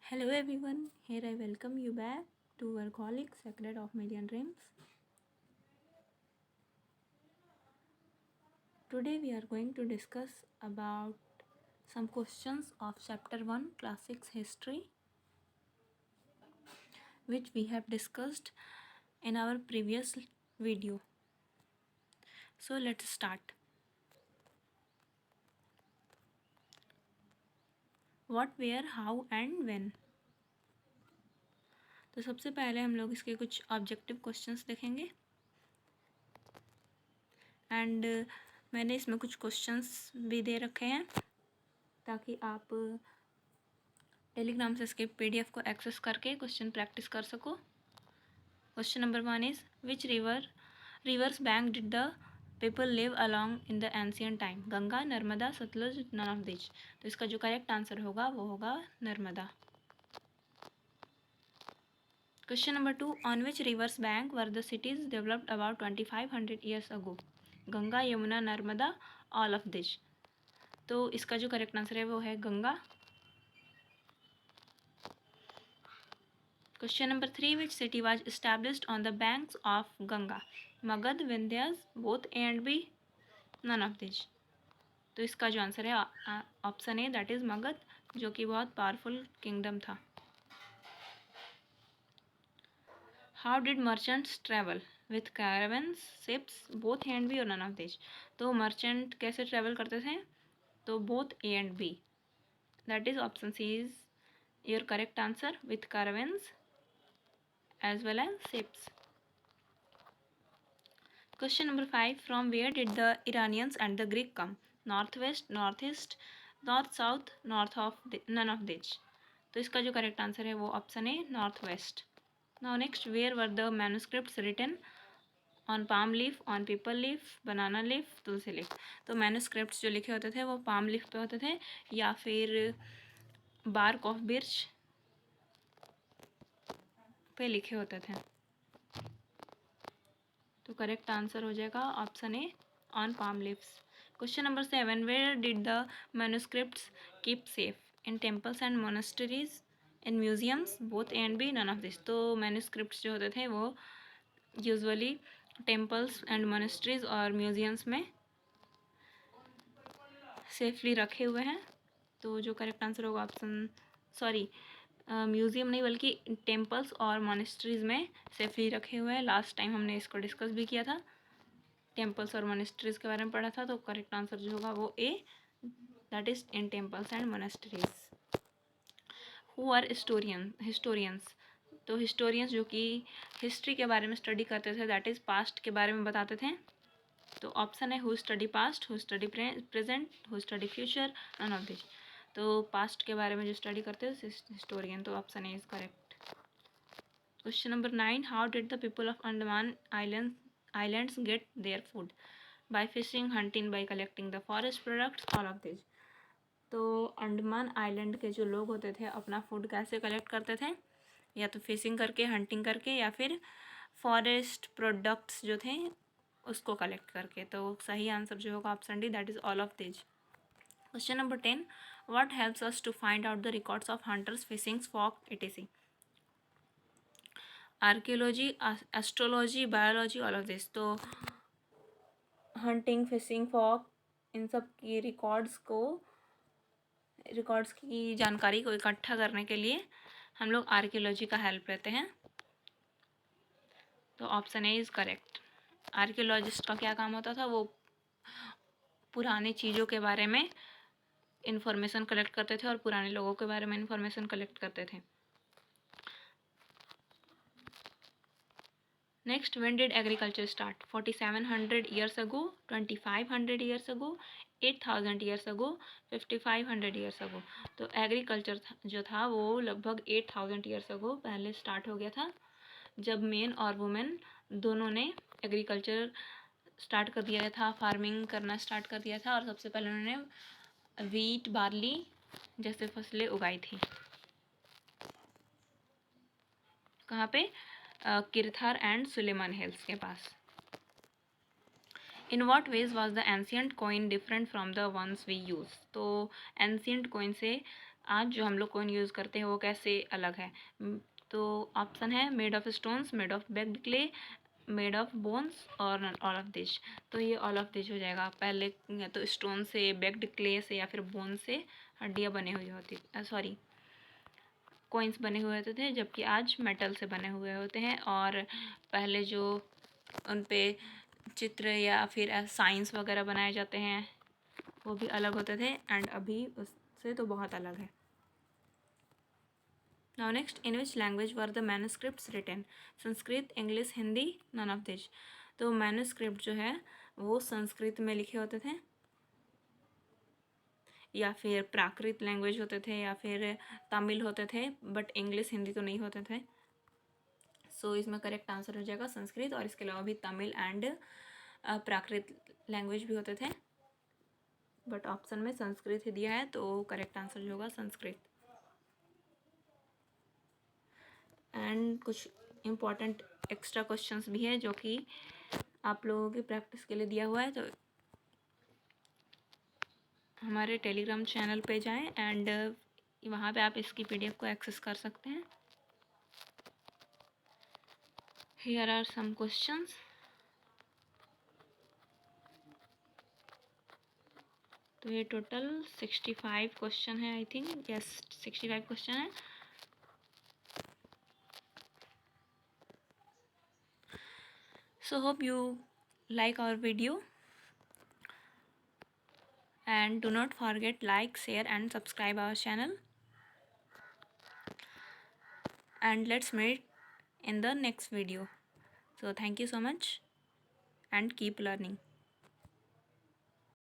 Hello everyone, here I welcome you back to our colleague Secret of Million Dreams. Today we are going to discuss about some questions of chapter 1 class 6 history which we have discussed in our previous video. So let's start. What, where, how and when. तो सबसे पहले हम लोग इसके कुछ objective questions देखेंगे and मैंने इसमें कुछ क्वेश्चंस भी दे रखे हैं ताकि आप टेलीग्राम से इसके पीडीएफ को एक्सेस करके क्वेश्चन प्रैक्टिस कर सको. Question number 1 is which rivers bank did the people live along in the ancient time. Ganga, Narmada, Sutlej, none of this. तो इसका जो करेक्ट आंसर होगा वो होगा Narmada. Question number 2 on which rivers bank were the cities developed about 2500 years ago. Ganga, Yamuna, Narmada, all of this. तो इसका जो correct answer है वो है Ganga. Question number 3 which city was established on the banks of Ganga? Magad, Vindhyas, both A and B, none of these. तो इसका जो answer है option A that is Magadha जो कि बहुत पावरफुल किंगडम था. How did merchants travel with caravans, ships, both A and B और none of this. तो मर्चेंट कैसे ट्रैवल करते थे? तो both A and B. That is option C is your correct answer with caravans as well as ships. Question number 5 from where did the Iranians and the Greek come? Northwest, northeast, north south, north of none of these. तो इसका जो correct answer है वो option है north west. Now next where were the manuscripts written on palm leaf, on peepal leaf, banana leaf, tulsi leaf. तो manuscripts जो लिखे होते थे वो पाम लीफ पे होते थे या फिर बार्क ऑफ बिर्च पे लिखे होते थे. तो करेक्ट आंसर हो जाएगा option A on palm leaves. Question number 7 where did the manuscripts keep safe? In temples and monasteries, in museums, both A and B, none of this. तो manuscripts जो होते थे वो यूजुअली टेम्पल्स एंड मोनेस्टरीज और museums में safely रखे हुए हैं. तो जो करेक्ट आंसर होगा ऑप्शन म्यूज़ियम नहीं बल्कि टेम्पल्स और मॉनेस्ट्रीज़ में सेफली रखे हुए हैं. लास्ट टाइम हमने इसको डिस्कस भी किया था, टेम्पल्स और मॉनेस्ट्रीज़ के बारे में पढ़ा था. तो करेक्ट आंसर जो होगा वो A that is in temples and monasteries. Who are historians. तो हिस्टोरियंस जो कि हिस्ट्री के बारे में स्टडी करते थे दैट इज़ पास्ट के बारे में बताते थे. तो ऑप्शन है who study past, who study present, who study future, none of this. तो पास्ट के बारे में जो स्टडी करते हैं हिस्टोरियन. तो option A is correct. Question number 9 how did the people of Andaman islands get their food? By fishing, hunting, by collecting the forest products, all of this. तो Andaman island के जो लोग होते थे अपना फूड कैसे कलेक्ट करते थे? या तो फिशिंग करके, हंटिंग करके या फिर फॉरेस्ट प्रोडक्ट्स जो थे उसको कलेक्ट करके. तो सही आंसर जो होगा option D that is all of this. Question number 10 what helps us to find out the records of hunters, fishing, folk, etc? Archaeology, astrology, biology, all of this. तो hunting, fishing, Fock इन सब की records की जानकारी को इकट्ठा करने के लिए हम लोग आर्कियोलॉजी का हेल्प लेते हैं. तो option A is correct. Archaeologist का क्या काम होता था? वो पुरानी चीज़ों के बारे में इंफॉर्मेशन कलेक्ट करते थे और पुराने लोगों के बारे में इंफॉर्मेशन कलेक्ट करते थे. Next when did agriculture start? 4700 years ago, 2500 years ago, 8000 years ago, 5500 years ago. तो एग्रीकल्चर जो था वो लगभग 8000 years ago पहले स्टार्ट हो गया था जब मेन और वुमेन दोनों ने एग्रीकल्चर स्टार्ट कर दिया था, फार्मिंग करना स्टार्ट कर दिया था और सबसे पहले उन्होंने वीट, बार्ली जैसे फसलें उगाई थी. कहाँ पे? किरथार एंड सुलेमान हिल्स के पास. In what ways was the ancient coin different from the ones we use? तो एंशियंट कॉइन से आज जो हम लोग कॉइन यूज़ करते हैं वो कैसे अलग है। तो ऑप्शन है made of stones, made of baked clay, made of bones और ऑल ऑफ दिस। तो ये ऑल ऑफ दिस हो जाएगा। पहले या तो स्टोन से, बेक्ड क्ले से या फिर बोन से हड्डियाँ बनी हुई होती, सॉरी कॉइन्स बने हुए होते थे, जबकि आज मेटल से बने हुए होते हैं। और पहले जो उन पे चित्र या फिर साइंस वगैरह बनाए जाते हैं वो भी अलग होते थे, एंड अभी उससे तो बहुत अलग है। Now next, in which language were the manuscripts written? Sanskrit, English, Hindi, none of this. तो मैन्युस्क्रिप्ट जो है वो संस्कृत में लिखे होते थे, या फिर प्राकृत लैंग्वेज होते थे, या फिर तमिल होते थे, बट इंग्लिश हिंदी तो नहीं होते थे। सो इसमें करेक्ट आंसर हो जाएगा संस्कृत, और इसके अलावा भी तमिल एंड प्राकृत लैंग्वेज भी होते थे, बट ऑप्शन में संस्कृत ही दिया है, तो करेक्ट आंसर जो होगा संस्कृत। एंड कुछ इम्पॉर्टेंट एक्स्ट्रा क्वेश्चंस भी है जो कि आप लोगों की प्रैक्टिस के लिए दिया हुआ है। तो हमारे टेलीग्राम चैनल पे जाएं एंड वहाँ पे आप इसकी पीडीएफ को एक्सेस कर सकते हैं। Here are some questions. तो ये टोटल 65 क्वेश्चन है, आई थिंक, यस 65 क्वेश्चन है। So hope you like our video, and do not forget like, share and subscribe our channel, and let's meet in the next video. So thank you so much and keep learning.